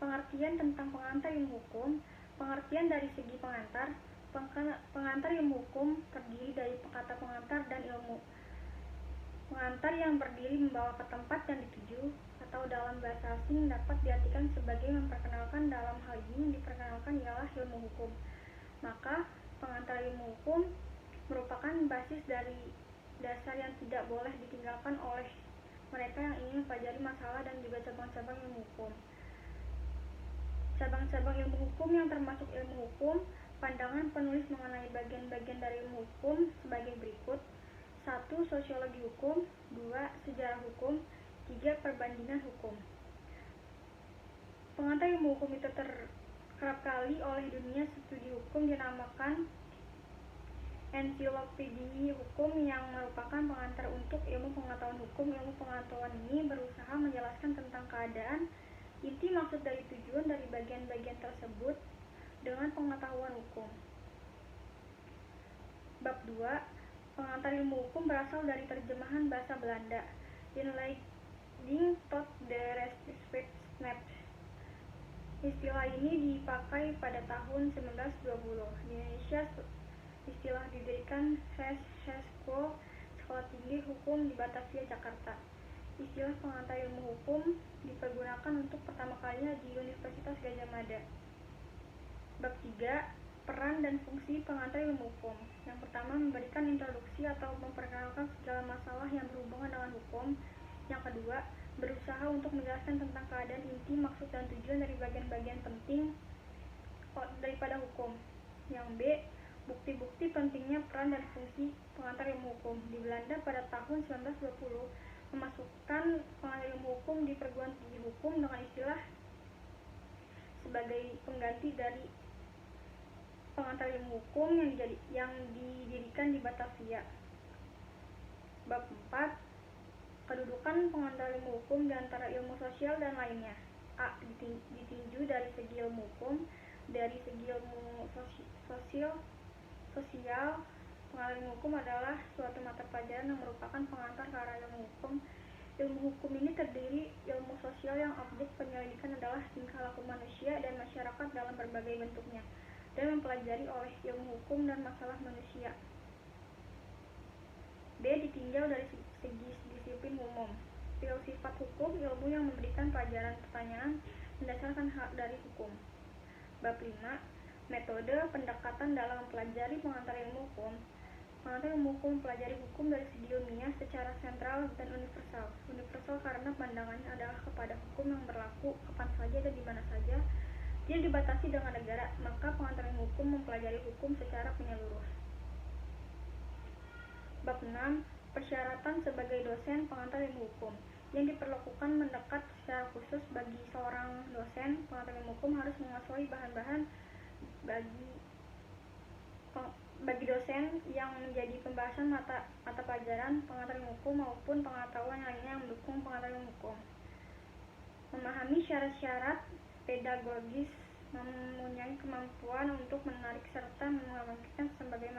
Pengertian tentang pengantar ilmu hukum. Pengertian dari segi pengantar. Pengantar ilmu hukum terdiri dari kata pengantar dan ilmu. Pengantar yang berdiri membawa ke tempat yang dituju, atau dalam bahasa asing dapat diartikan sebagai memperkenalkan. Dalam hal ini yang diperkenalkan ialah ilmu hukum. Maka pengantar ilmu hukum merupakan basis dari dasar yang tidak boleh ditinggalkan oleh mereka yang ingin mempelajari masalah dan juga cabang-cabang ilmu hukum. Cabang-cabang ilmu hukum yang termasuk ilmu hukum, pandangan penulis mengenai bagian-bagian dari ilmu hukum sebagai berikut. 1. Sosiologi hukum. 2. Sejarah hukum. 3. Perbandingan hukum. Pengantar ilmu hukum itu kerap kali oleh dunia studi hukum dinamakan ensiklopedia hukum, yang merupakan pengantar untuk ilmu pengetahuan hukum. Ilmu pengetahuan ini berusaha menjelaskan tentang keadaan, inti, maksud dari tujuan dari bagian-bagian tersebut dengan pengetahuan hukum. Bab 2. Pengantar ilmu hukum berasal dari terjemahan bahasa Belanda. Inleiding tot de Rechtswet. Istilah ini dipakai pada tahun 1920. Di Indonesia, istilah didirikan School, Sekolah Tinggi Hukum di Batavia, Jakarta. Istilah pengantar ilmu hukum dipergunakan untuk pertama kalinya di Universitas Gadjah Mada. Bab 3. Peran dan fungsi pengantar ilmu hukum. Yang pertama, memberikan introduksi atau memperkenalkan segala masalah yang berhubungan dengan hukum. Yang kedua, berusaha untuk menjelaskan tentang keadaan, inti, maksud, dan tujuan dari bagian-bagian penting daripada hukum. Yang B. Bukti-bukti pentingnya peran dan fungsi pengantar ilmu hukum. Di Belanda pada tahun 1920 memasukkan pengantar ilmu hukum di perguruan tinggi hukum dengan istilah sebagai pengganti dari pengantar ilmu hukum yang didirikan di Batavia. Bab 4. Kedudukan pengantar ilmu hukum di antara ilmu sosial dan lainnya. A. Ditinjau dari segi ilmu hukum. Dari segi ilmu sosial, pengantar ilmu hukum adalah suatu mata pelajaran yang merupakan pengantar ke arah ilmu hukum. Ilmu hukum ini terdiri ilmu sosial yang objek penyelidikan adalah tingkah laku manusia dan masyarakat dalam berbagai bentuknya, dan mempelajari oleh ilmu hukum dan masalah manusia. B. Ditinjau dari segi disiplin umum. Filsafat hukum, ilmu yang memberikan pelajaran pertanyaan berdasarkan hak dari hukum. Bab 5. Metode pendekatan dalam mempelajari pengantar ilmu hukum. Pengantar ilmu hukum mempelajari hukum dari segi ilmiah secara sentral dan universal. Universal karena pandangannya adalah kepada hukum yang berlaku kapan saja dan di mana saja, tidak dibatasi dengan negara. Maka pengantar ilmu hukum mempelajari hukum secara menyeluruh. Bab 6. Persyaratan sebagai dosen pengantar ilmu hukum. Yang diperlakukan mendekat secara khusus bagi seorang dosen pengantar ilmu hukum harus menguasai bahan-bahan bagi dosen yang menjadi pembahasan mata pelajaran pengantar ilmu hukum maupun pengetahuan lainnya yang mendukung pengantar ilmu hukum. Memahami syarat-syarat pedagogis, mempunyai kemampuan untuk menarik serta mengembangkan sebagai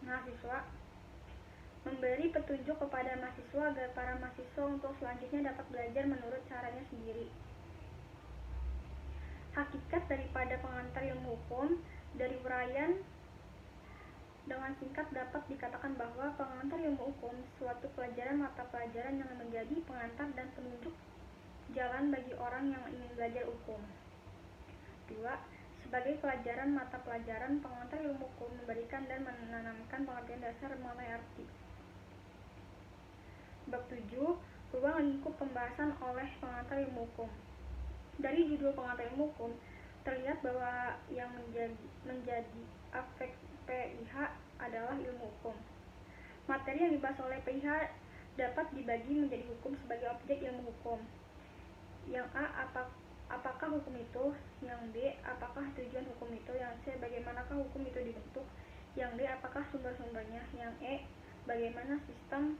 mahasiswa, memberi petunjuk kepada mahasiswa agar para mahasiswa untuk selanjutnya dapat belajar menurut caranya sendiri. Hakikat daripada pengantar ilmu hukum. Dari uraian dengan singkat dapat dikatakan bahwa pengantar ilmu hukum suatu pelajaran mata pelajaran yang menjadi pengantar dan penunjuk jalan bagi orang yang ingin belajar hukum. 2. Sebagai pelajaran mata pelajaran, pengantar ilmu hukum memberikan dan menanamkan pengertian dasar mengenai arti. Bab 7. Ruang lingkup pembahasan oleh pengantar ilmu hukum. Dari judul pengantar ilmu hukum terlihat bahwa yang menjadi aspek PIH adalah ilmu hukum. Materi yang dibahas oleh PIH dapat dibagi menjadi hukum sebagai objek ilmu hukum. Yang A. Apakah hukum itu? Yang B. Apakah tujuan hukum itu? Yang C. Bagaimanakah hukum itu dibentuk? Yang D. Apakah sumber-sumbernya? Yang E. Bagaimana sistem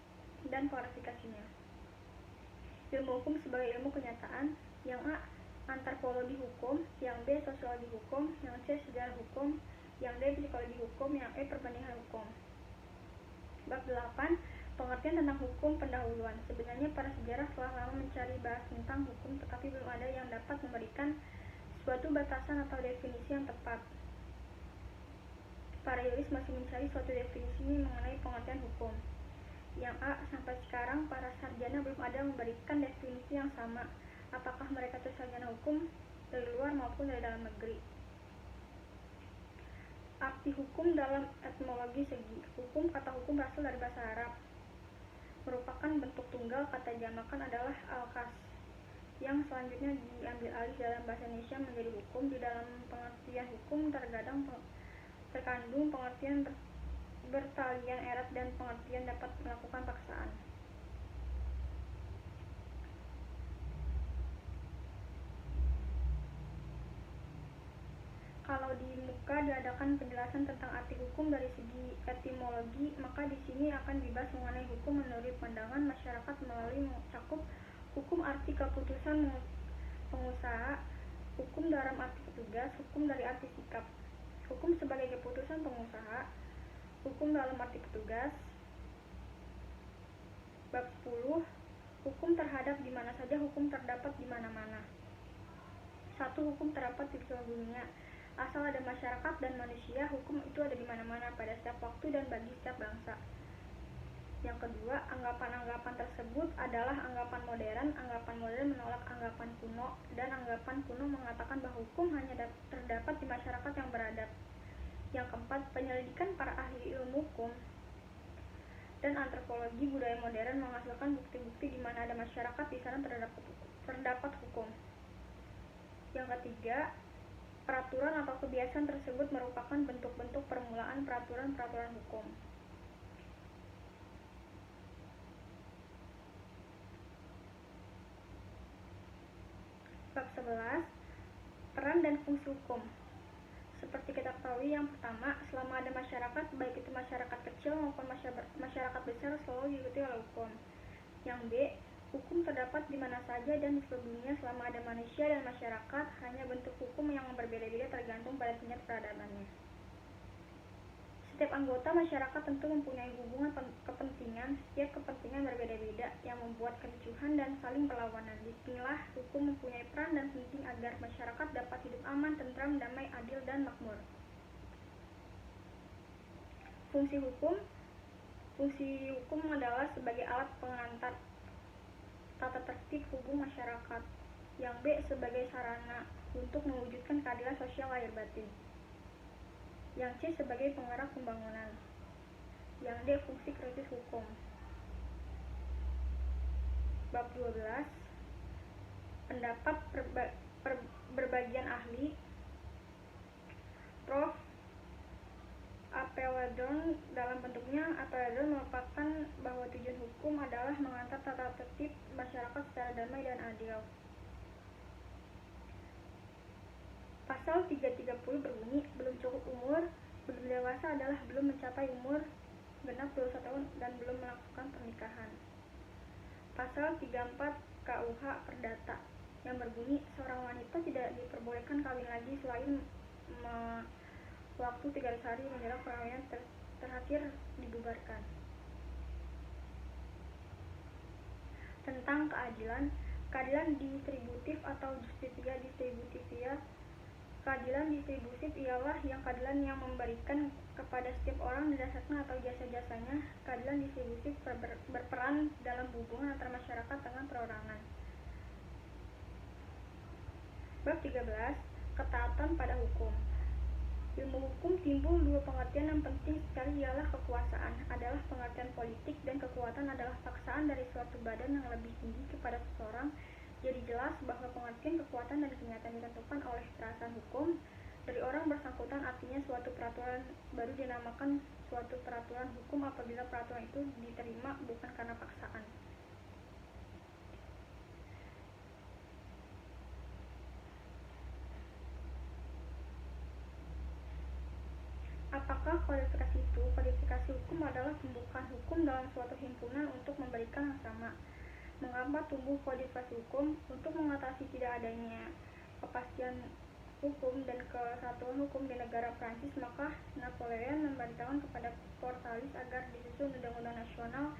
dan klasifikasinya? Ilmu hukum sebagai ilmu kenyataan. Yang A. Antropologi hukum. Yang B. Sosiologi hukum. Yang C. Sejarah hukum. Yang D. Psikologi hukum. Yang E. Perbandingan hukum. Bab 8. Pengertian tentang hukum pendahuluan. Sebenarnya para sejarah telah lama mencari bahas tentang hukum, tetapi belum ada yang dapat memberikan suatu batasan atau definisi yang tepat. Para yuris masih mencari suatu definisi mengenai pengertian hukum. Yang A, sampai sekarang para sarjana belum ada memberikan definisi yang sama, apakah mereka itu sarjana hukum dari luar maupun dari dalam negeri. Arti hukum dalam etimologi segi. Hukum, kata hukum berasal dari bahasa Arab, merupakan bentuk tunggal. Kata jamakan adalah al-kas, yang selanjutnya diambil alih dalam bahasa Indonesia menjadi hukum. Di dalam pengertian hukum terkandung pengertian bertalian erat dan pengertian dapat melakukan paksaan. Kalau di muka diadakan penjelasan tentang arti hukum dari segi etimologi, maka di sini akan dibahas mengenai hukum menurut pandangan masyarakat melalui mencakup hukum arti keputusan pengusaha, hukum dalam arti petugas, hukum dari arti sikap, hukum sebagai keputusan pengusaha, hukum dalam arti petugas. Bab 10. Hukum terhadap di mana saja hukum terdapat di mana-mana. 1. Hukum terdapat di seluruh dunia. Asal ada masyarakat dan manusia, hukum itu ada di mana-mana pada setiap waktu dan bagi setiap bangsa. Yang kedua, anggapan-anggapan tersebut adalah anggapan modern. Anggapan modern menolak anggapan kuno, dan anggapan kuno mengatakan bahwa hukum hanya terdapat di masyarakat yang beradab. Yang keempat, penyelidikan para ahli ilmu hukum dan antropologi budaya modern menghasilkan bukti-bukti di mana ada masyarakat, di sana terdapat hukum. Yang ketiga, peraturan atau kebiasaan tersebut merupakan bentuk-bentuk permulaan peraturan-peraturan hukum. Bab 11. Peran dan fungsi hukum. Seperti kita ketahui, yang pertama, selama ada masyarakat, baik itu masyarakat kecil maupun masyarakat besar, selalu diikuti oleh hukum. Yang B, hukum terdapat di mana saja dan di seluruh dunia selama ada manusia dan masyarakat, hanya bentuk hukum yang berbeda-beda tergantung pada tingkat peradabannya. Setiap anggota masyarakat tentu mempunyai hubungan kepentingan. Setiap kepentingan berbeda-beda yang membuat kericuhan dan saling berlawanan. Disinilah hukum mempunyai peran dan penting agar masyarakat dapat hidup aman, tentram, damai, adil, dan makmur. Fungsi hukum adalah sebagai alat pengantar tata tertib hukum masyarakat. Yang B, sebagai sarana untuk mewujudkan keadilan sosial lahir batin. Yang C, sebagai penggerak pembangunan. Yang D, fungsi kritis hukum. Bab 12. Pendapat berbagian ahli. Prof. Apelladon dalam bentuknya, Apelladon merupakan bahwa tujuan hukum adalah mengantar tata tertib masyarakat secara damai dan adil. Pasal 330 berbunyi, belum cukup umur, belum dewasa adalah belum mencapai umur genap 21 tahun dan belum melakukan pernikahan. Pasal 34 KUH Perdata yang berbunyi, seorang wanita tidak diperbolehkan kawin lagi selain waktu 300 hari menjelang perkawinan terakhir dibubarkan. Tentang keadilan distributif atau justitia distributivia. Keadilan distributif ialah keadilan yang memberikan kepada setiap orang berdasarkan atau jasa-jasanya. Keadilan distributif berperan dalam hubungan antara masyarakat dengan perorangan. Bab 13. Ketaatan pada hukum. Ilmu hukum timbul dua pengertian yang penting sekali, ialah kekuasaan adalah pengertian politik dan kekuatan adalah paksaan dari suatu badan yang lebih tinggi kepada seseorang. Jadi jelas bahwa pengertian kekuatan dan kenyataan ditentukan oleh perasaan hukum dari orang bersangkutan. Artinya suatu peraturan baru dinamakan suatu peraturan hukum apabila peraturan itu diterima bukan karena paksaan. Apakah kodifikasi itu? Kodifikasi hukum adalah pembukaan hukum dalam suatu himpunan untuk memberikan yang sama. Mengapa tumbuh kodifikasi hukum? Untuk mengatasi tidak adanya kepastian hukum dan kesatuan hukum di negara Prancis, maka Napoleon memberitahukan kepada Cornwallis agar disusun undang-undang nasional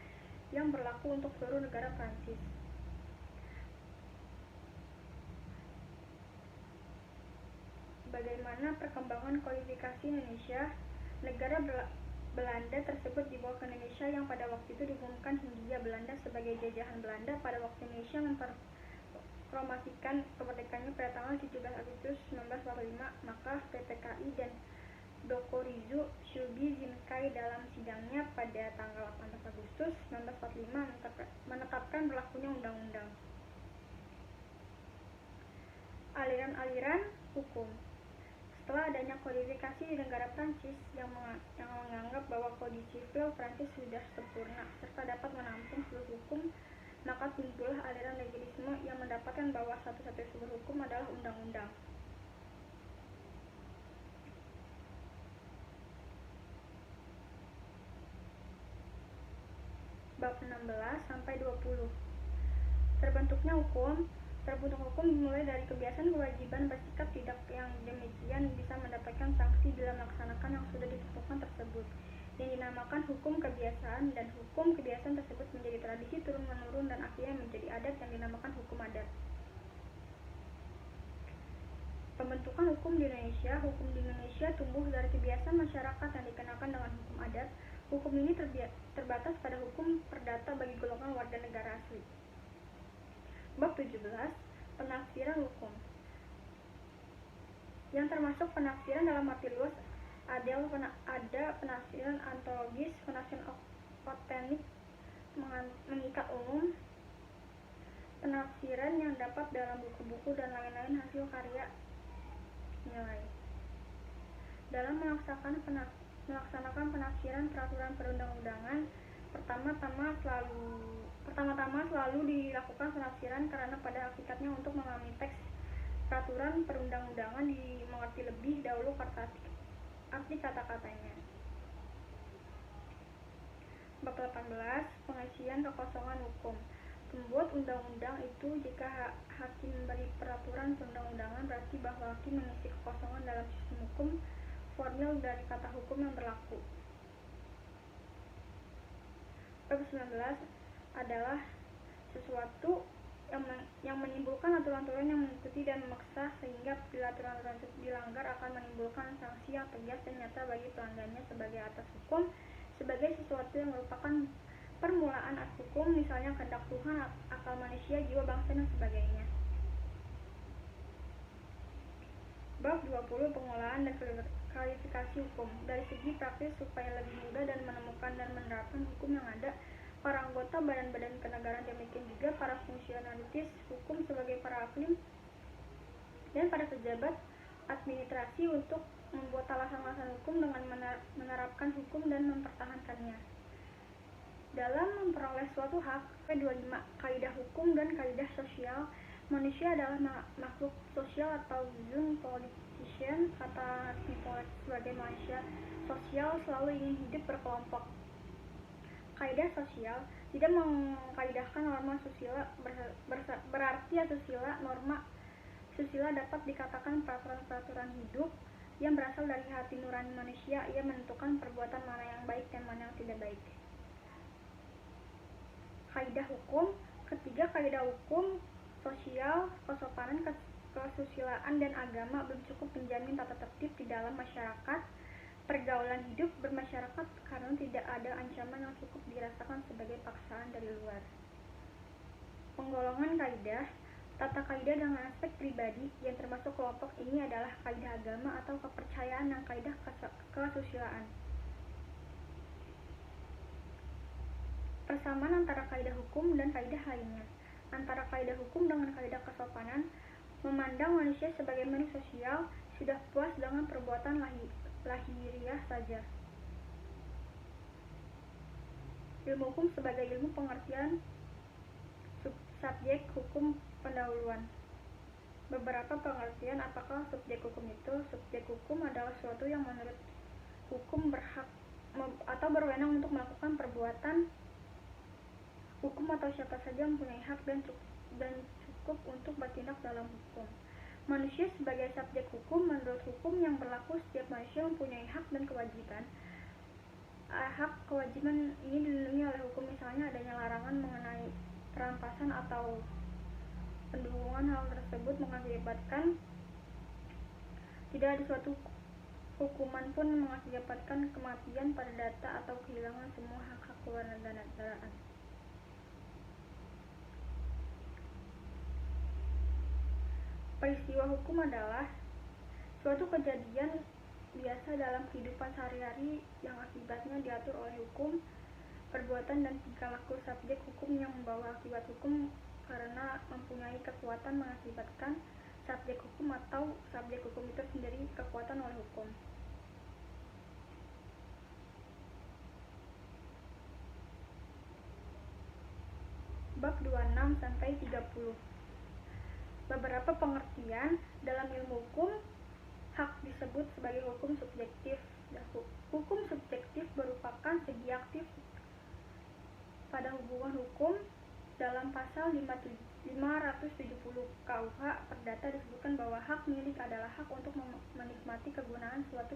yang berlaku untuk seluruh negara Prancis. sebagaimana perkembangan kodifikasi Indonesia, negara Belanda tersebut dibawa ke Indonesia yang pada waktu itu diumumkan Hindia Belanda sebagai jajahan Belanda pada waktu Indonesia memproklamasikan kemerdekaannya pada tanggal 17 Agustus 1945, maka PPKI dan Dokorizu Shubi-Zinkai dalam sidangnya pada tanggal 18 Agustus 1945 menetapkan berlakunya undang-undang. Aliran-aliran hukum. Setelah adanya kodifikasi di negara Prancis yang menganggap bahwa kode sipil Prancis sudah sempurna serta dapat menampung seluruh hukum, maka timbullah aliran legalisme yang mendapatkan bahwa satu-satunya sumber hukum adalah undang-undang. Bab 16 sampai 20. Terbentuk hukum dimulai dari kebiasaan kewajiban bersikap tidak yang demikian bisa mendapatkan sanksi bila melaksanakan yang sudah ditentukan tersebut, yang dinamakan hukum kebiasaan, dan hukum kebiasaan tersebut menjadi tradisi turun-menurun dan akhirnya menjadi adat yang dinamakan hukum adat. Pembentukan hukum di Indonesia tumbuh dari kebiasaan masyarakat yang dikenakan dengan hukum adat. Hukum ini terbatas pada hukum perdata bagi golongan warga negara asli. Bab 17. Penafsiran hukum. Yang termasuk penafsiran dalam arti luas ada penafsiran antologis, penafsiran otentik, mengikat umum, penafsiran yang dapat dalam buku-buku dan lain-lain hasil karya nilai. Dalam melaksanakan penafsiran peraturan perundang-undangan, pertama-tama selalu dilakukan penafsiran karena pada hakikatnya untuk memahami teks peraturan perundang-undangan dimengerti lebih dahulu arti kata-katanya. Bab 18. Pengisian kekosongan hukum. Pembuat undang-undang itu, jika hakim memberi peraturan perundang-undangan, berarti bahwa hakim mengisi kekosongan dalam sistem hukum formil dari kata hukum yang berlaku. Bab 19 adalah sesuatu yang menimbulkan aturan-aturan yang mengikuti dan memaksa, sehingga bila aturan-aturan tersebut dilanggar akan menimbulkan sanksi yang tegas dan nyata bagi pelanggannya sebagai atas hukum, sebagai sesuatu yang merupakan permulaan atas hukum, misalnya kehendak Tuhan, akal manusia, jiwa bangsa, dan sebagainya. Bab 20. Pengolahan dan klasifikasi hukum. Dari segi praktis, supaya lebih mudah dan menemukan dan menerapkan hukum yang ada, para anggota badan-badan kenegaraan, demikian juga para fungsionalis hukum sebagai para hakim dan para pejabat administrasi untuk membuat alasan-alasan hukum dengan menerapkan hukum dan mempertahankannya. Dalam memperoleh suatu hak, 25. Kaidah hukum dan kaidah sosial. Manusia adalah makhluk sosial atau zoon politician. Kata Nicholas sebagai manusia sosial selalu ingin hidup berkelompok. Kaidah sosial tidak mengkaidahkan norma susila, berarti asusila. Norma susila dapat dikatakan peraturan-peraturan hidup yang berasal dari hati nurani manusia. Ia menentukan perbuatan mana yang baik dan mana yang tidak baik. Kaidah hukum. Ketiga, kaidah hukum sosial, kesopanan, kesusilaan, dan agama belum cukup menjamin tata tertib di dalam masyarakat, pergaulan hidup bermasyarakat, karena tidak ada ancaman yang cukup dirasakan sebagai paksaan dari luar. Penggolongan kaidah. Tata kaidah dengan aspek pribadi yang termasuk kelompok ini adalah kaidah agama atau kepercayaan dan kaidah kesusilaan. Persamaan antara kaidah hukum dan kaidah lainnya. Antara kaidah hukum dengan kaidah kesopanan, memandang manusia sebagai makhluk sosial, sudah puas dengan perbuatan lahiriah saja. Ilmu hukum sebagai ilmu pengertian subjek hukum pendahuluan. Beberapa pengertian apakah subjek hukum itu. Subjek hukum adalah sesuatu yang menurut hukum berhak atau berwenang untuk melakukan perbuatan hukum, atau siapa saja mempunyai hak dan cukup untuk bertindak dalam hukum. Manusia sebagai subjek hukum. Menurut hukum yang berlaku, setiap manusia mempunyai hak dan kewajiban. Hak kewajiban ini dilindungi oleh hukum, misalnya adanya larangan mengenai perampasan atau pendukungan. Hal tersebut mengakibatkan Tidak ada suatu hukuman pun mengakibatkan kematian, perdata, atau kehilangan semua hak-hak kewarganegaraan. Peristiwa hukum adalah suatu kejadian biasa dalam kehidupan sehari-hari yang akibatnya diatur oleh hukum, perbuatan, dan tingkah laku subjek hukum yang membawa akibat hukum karena mempunyai kekuatan mengakibatkan subjek hukum atau subjek hukum itu sendiri kekuatan oleh hukum. Bab 26-30. Beberapa pengertian dalam ilmu hukum. Hak disebut sebagai hukum subjektif. Hukum subjektif merupakan segi aktif pada hubungan hukum. Dalam pasal 570 KUH Perdata disebutkan bahwa hak milik adalah hak untuk menikmati kegunaan suatu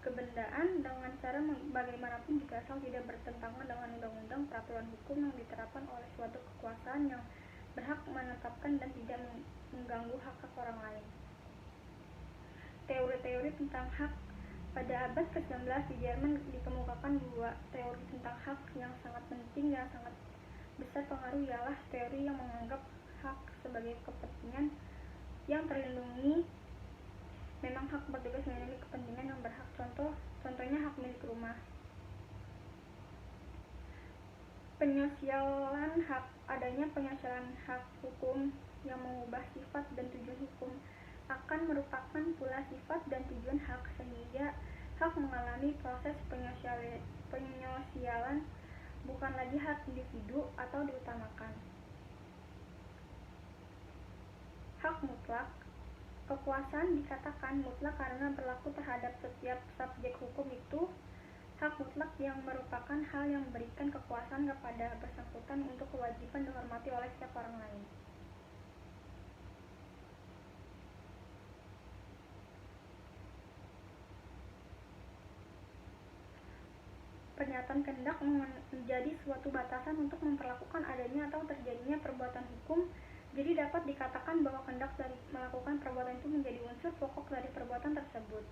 kebendaan dengan cara bagaimanapun jika asal tidak bertentangan dengan undang-undang, peraturan hukum yang diterapkan oleh suatu kekuasaan yang berhak menetapkan dan tidak mengganggu hak orang lain. Teori-teori tentang hak. Pada abad ke-19 di Jerman dikemukakan dua teori tentang hak yang sangat penting dan sangat besar pengaruh, ialah teori yang menganggap hak sebagai kepentingan yang terlindungi. Memang hak bertugas melindungi kepentingan yang berhak. Contohnya hak milik rumah. Penyosialan hak. Adanya penyosialan hak hukum yang mengubah sifat dan tujuan hukum akan merupakan pula sifat dan tujuan hak, sehingga hak mengalami proses penyosialan, bukan lagi hak individu atau diutamakan. Hak mutlak. Kekuasaan dikatakan mutlak karena berlaku terhadap setiap subjek hukum itu. Hak mutlak yang merupakan hal yang memberikan kekuasaan kepada bersangkutan untuk kewajiban dihormati oleh setiap orang lain. Pernyataan kehendak menjadi suatu batasan untuk memperlakukan adanya atau terjadinya perbuatan hukum. Jadi dapat dikatakan bahwa kehendak dari melakukan perbuatan itu menjadi unsur pokok dari perbuatan tersebut.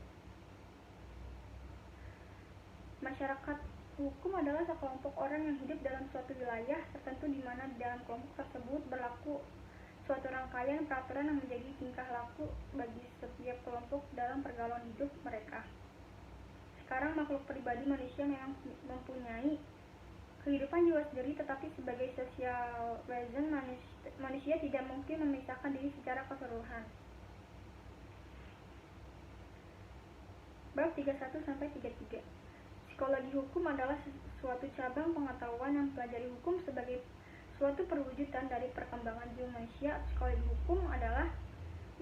Masyarakat hukum adalah sekelompok orang yang hidup dalam suatu wilayah tertentu di mana dalam kelompok tersebut berlaku suatu rangkaian peraturan yang menjadi tingkah laku bagi setiap kelompok dalam pergaulan hidup mereka. Sekarang makhluk pribadi manusia memang mempunyai kehidupan jiwa sendiri, tetapi sebagai social reason manusia tidak mungkin memisahkan diri secara keseluruhan. Bab 31-33. Psikologi hukum adalah suatu cabang pengetahuan yang mempelajari hukum sebagai suatu perwujudan dari perkembangan jiwa manusia. Psikologi hukum adalah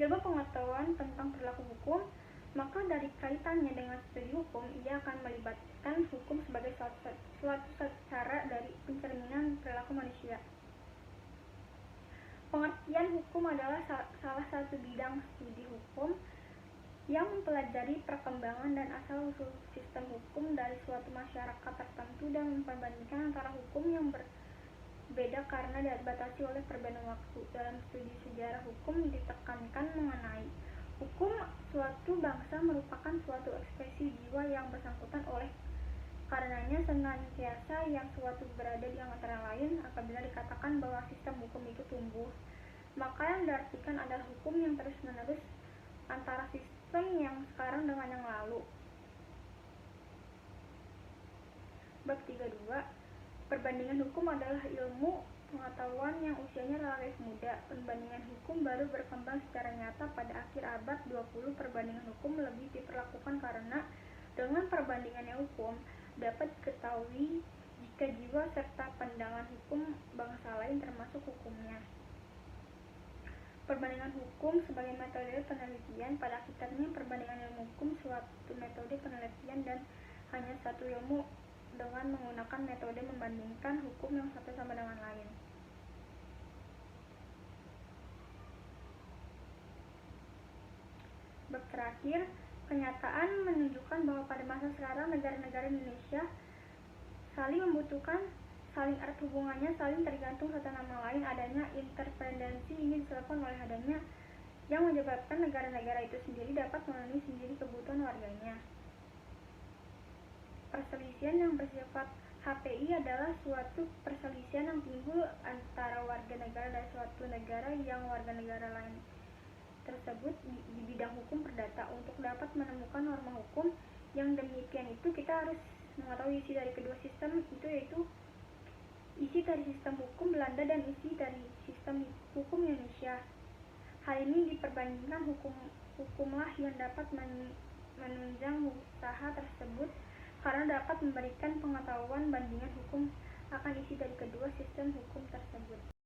ilmu pengetahuan tentang perilaku hukum. Maka dari kaitannya dengan studi hukum, ia akan melibatkan hukum sebagai suatu cara dari pencerminan perilaku manusia. Pengertian hukum adalah salah satu bidang studi hukum yang mempelajari perkembangan dan asal-usul sistem hukum dari suatu masyarakat tertentu dan memperbandingkan antara hukum yang berbeda karena dibatasi oleh perbedaan waktu. Dalam studi sejarah hukum ditekankan mengenai hukum suatu bangsa merupakan suatu ekspresi jiwa yang bersangkutan, oleh karenanya senantiasa yang suatu berada di antara lain. Apabila dikatakan bahwa sistem hukum itu tumbuh, maka yang diartikan adalah hukum yang terus-menerus antara sistem yang sekarang dengan yang lalu. Bab 32. Perbandingan hukum adalah ilmu pengetahuan yang usianya relatif muda. Perbandingan hukum baru berkembang secara nyata pada akhir abad 20. Perbandingan hukum lebih diperlakukan karena dengan perbandingannya hukum dapat diketahui jika jiwa serta pandangan hukum bangsa lain termasuk hukumnya. Perbandingan hukum sebagai metode penelitian. Pada hakikatnya perbandingan ilmu hukum suatu metode penelitian dan hanya satu ilmu dengan menggunakan metode membandingkan hukum yang satu sama dengan lain. Bab terakhir, kenyataan menunjukkan bahwa pada masa sekarang negara-negara Indonesia saling membutuhkan, saling erat hubungannya, saling tergantung satu sama lain. Adanya interdependensi ini disebabkan oleh adanya yang menyebabkan negara-negara itu sendiri dapat memenuhi sendiri kebutuhan warganya. Perselisihan yang bersifat HPI adalah suatu perselisihan yang timbul antara warga negara dari suatu negara yang warga negara lain tersebut di bidang hukum perdata. Untuk dapat menemukan norma hukum yang demikian itu, kita harus mengetahui isi dari kedua sistem itu, yaitu isi dari sistem hukum Belanda dan isi dari sistem hukum Indonesia. Hal ini diperbandingkan hukumlah yang dapat menunjang usaha tersebut karena dapat memberikan pengetahuan bandingan hukum akan isi dari kedua sistem hukum tersebut.